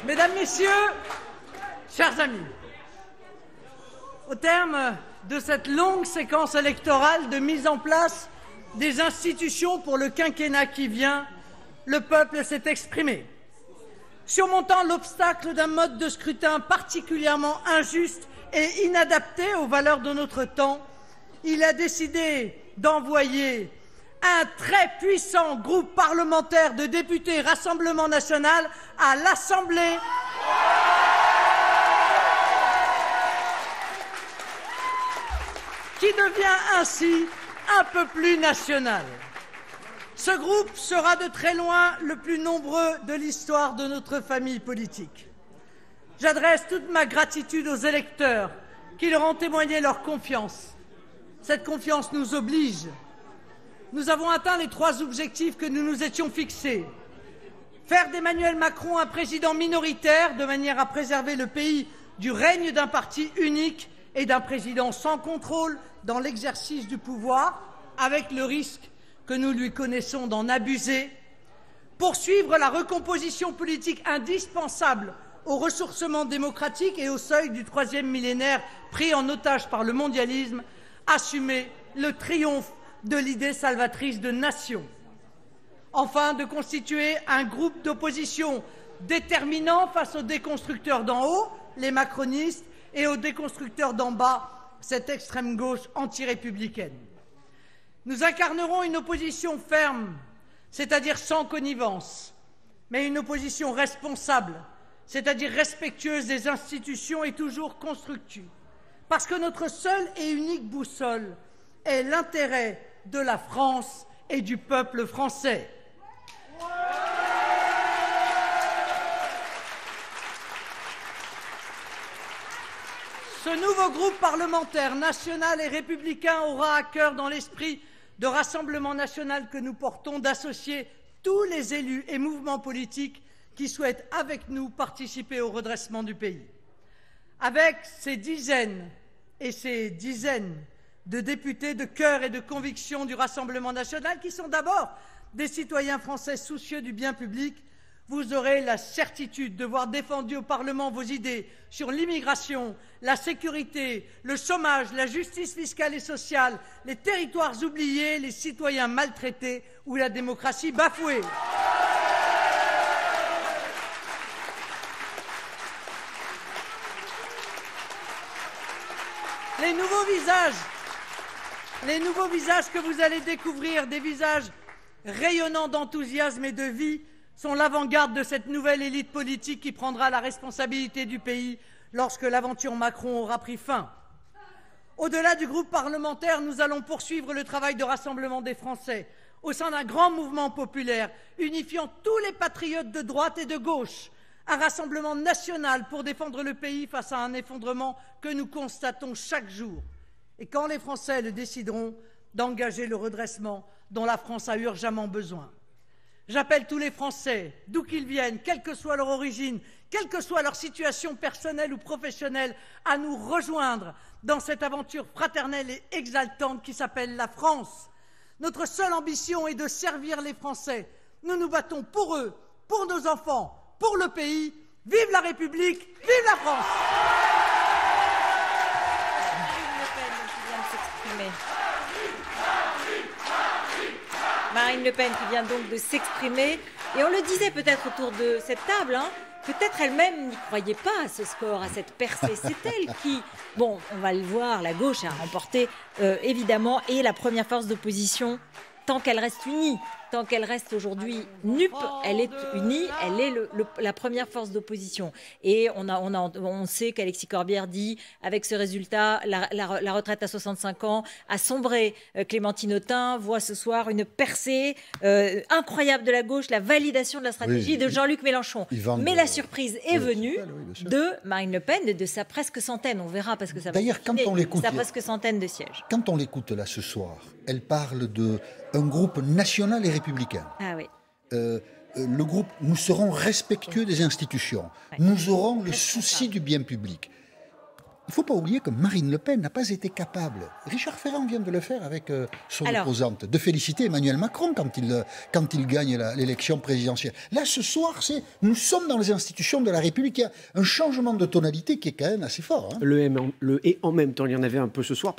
Mesdames, Messieurs, chers amis, au terme de cette longue séquence électorale de mise en place des institutions pour le quinquennat qui vient, le peuple s'est exprimé. Surmontant l'obstacle d'un mode de scrutin particulièrement injuste et inadapté aux valeurs de notre temps, il a décidé d'envoyer un très puissant groupe parlementaire de députés Rassemblement national à l'Assemblée qui devient ainsi un peu plus national. Ce groupe sera de très loin le plus nombreux de l'histoire de notre famille politique. J'adresse toute ma gratitude aux électeurs qui leur ont témoigné leur confiance. Cette confiance nous oblige. Nous avons atteint les 3 objectifs que nous nous étions fixés. Faire d'Emmanuel Macron un président minoritaire de manière à préserver le pays du règne d'un parti unique et d'un président sans contrôle dans l'exercice du pouvoir, avec le risque que nous lui connaissons d'en abuser. Poursuivre la recomposition politique indispensable au ressourcement démocratique et au seuil du 3e millénaire pris en otage par le mondialisme. Assumer le triomphe de l'idée salvatrice de nation. Enfin, de constituer un groupe d'opposition déterminant face aux déconstructeurs d'en haut, les macronistes, et aux déconstructeurs d'en bas, cette extrême gauche antirépublicaine. Nous incarnerons une opposition ferme, c'est-à-dire sans connivence, mais une opposition responsable, c'est-à-dire respectueuse des institutions et toujours constructive. Parce que notre seule et unique boussole est l'intérêt de la France et du peuple français. Ce nouveau groupe parlementaire national et républicain aura à cœur, dans l'esprit de Rassemblement national que nous portons, d'associer tous les élus et mouvements politiques qui souhaitent avec nous participer au redressement du pays. Avec ces dizaines et ces dizaines de députés de cœur et de conviction du Rassemblement national, qui sont d'abord des citoyens français soucieux du bien public, vous aurez la certitude de voir défendues au Parlement vos idées sur l'immigration, la sécurité, le chômage, la justice fiscale et sociale, les territoires oubliés, les citoyens maltraités ou la démocratie bafouée. Les nouveaux visages que vous allez découvrir, des visages rayonnants d'enthousiasme et de vie, sont l'avant-garde de cette nouvelle élite politique qui prendra la responsabilité du pays lorsque l'aventure Macron aura pris fin. Au-delà du groupe parlementaire, nous allons poursuivre le travail de rassemblement des Français au sein d'un grand mouvement populaire unifiant tous les patriotes de droite et de gauche, un rassemblement national pour défendre le pays face à un effondrement que nous constatons chaque jour. Et quand les Français le décideront, d'engager le redressement dont la France a urgemment besoin. J'appelle tous les Français, d'où qu'ils viennent, quelle que soit leur origine, quelle que soit leur situation personnelle ou professionnelle, à nous rejoindre dans cette aventure fraternelle et exaltante qui s'appelle la France. Notre seule ambition est de servir les Français. Nous nous battons pour eux, pour nos enfants, pour le pays. Vive la République, vive la France! Marine Le Pen qui vient donc de s'exprimer. Et on le disait peut-être autour de cette table, hein, peut-être elle-même n'y croyait pas à ce score, à cette percée. C'est elle qui, bon, on va le voir, la gauche a remporté évidemment, et la première force d'opposition, tant qu'elle reste unie, tant qu'elle reste aujourd'hui NUP, elle est unie, elle est la première force d'opposition. Et on sait qu'Alexis Corbière dit, avec ce résultat, la retraite à 65 ans a sombré. Clémentine Autain voit ce soir une percée incroyable de la gauche, la validation de la stratégie de Jean-Luc Mélenchon. Mais la surprise est venue de Marine Le Pen, de sa presque centaine, on verra, parce que ça va sa presque centaine de sièges. Quand on l'écoute là ce soir, elle parle d'un groupe national et républicain. Ah oui. Le groupe, nous serons respectueux des institutions. Nous aurons le souci du bien public. Il ne faut pas oublier que Marine Le Pen n'a pas été capable, Richard Ferrand vient de le faire avec son opposante, de féliciter Emmanuel Macron quand il gagne l'élection présidentielle. Là, ce soir, nous sommes dans les institutions de la République. Il y a un changement de tonalité qui est quand même assez fort. Hein. Le et en même temps, il y en avait un peu ce soir.